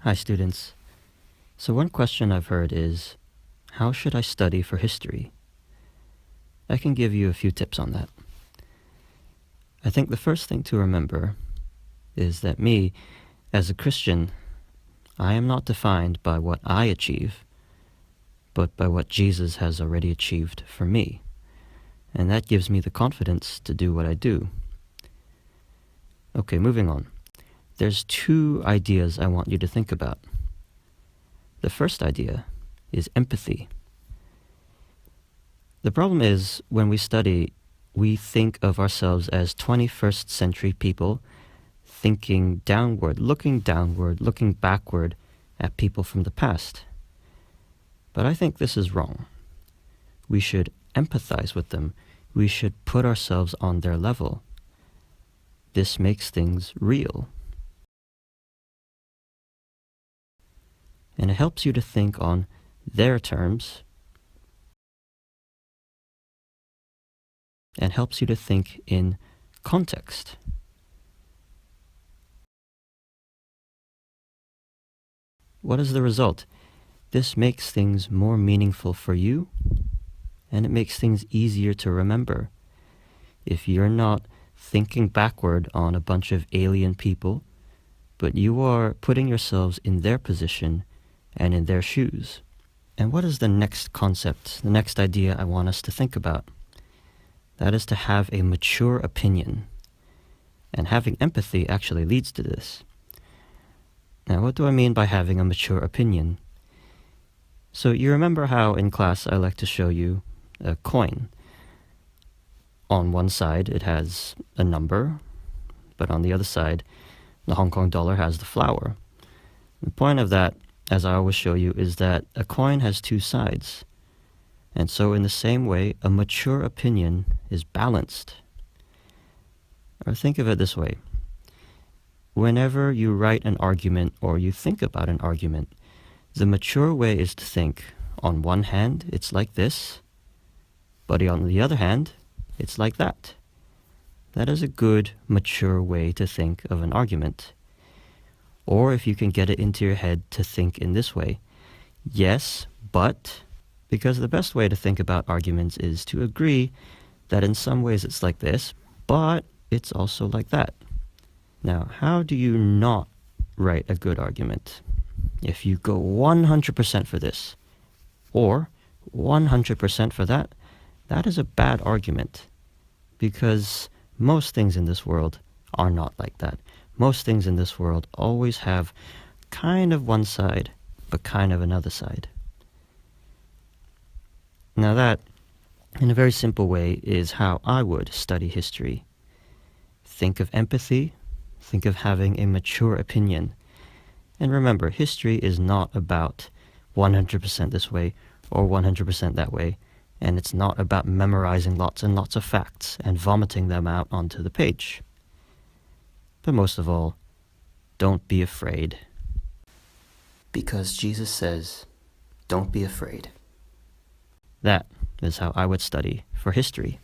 Hi, students. So one question I've heard is, how should I study for history? I can give you a few tips on that. I think the first thing to remember is that me, as a Christian, I am not defined by what I achieve, but by what Jesus has already achieved for me. And that gives me the confidence to do what I do. Okay, moving on. There's two ideas I want you to think about. The first idea is empathy. The problem is, when we study, we think of ourselves as 21st century people thinking downward, looking backward at people from the past. But I think this is wrong. We should empathize with them. We should put ourselves on their level. This makes things real. And it helps you to think on their terms and helps you to think in context. What is the result? This makes things more meaningful for you, and it makes things easier to remember. If you're not thinking backward on a bunch of alien people, but you are putting yourselves in their position and in their shoes. And what is the next concept, the next idea I want us to think about? That is to have a mature opinion. And having empathy actually leads to this. Now, what do I mean by having a mature opinion? So you remember how in class I like to show you a coin. On one side it has a number, but on the other side, the Hong Kong dollar has the flower. The point of that, as I always show you, is that a coin has two sides. And so in the same way, a mature opinion is balanced. Or think of it this way. Whenever you write an argument or you think about an argument, the mature way is to think, on one hand, it's like this, but on the other hand, it's like that. That is a good, mature way to think of an argument. Or if you can get it into your head to think in this way, yes, but, because the best way to think about arguments is to agree that in some ways it's like this, but it's also like that. Now, how do you not write a good argument? If you go 100% for this, or 100% for that, that is a bad argument, because most things in this world are not like that. Most things in this world always have kind of one side, but kind of another side. Now that, in a very simple way, is how I would study history. Think of empathy, think of having a mature opinion. And remember, history is not about 100% this way or 100% that way, and it's not about memorizing lots and lots of facts and vomiting them out onto the page. But most of all, don't be afraid. Because Jesus says, don't be afraid. That is how I would study for history.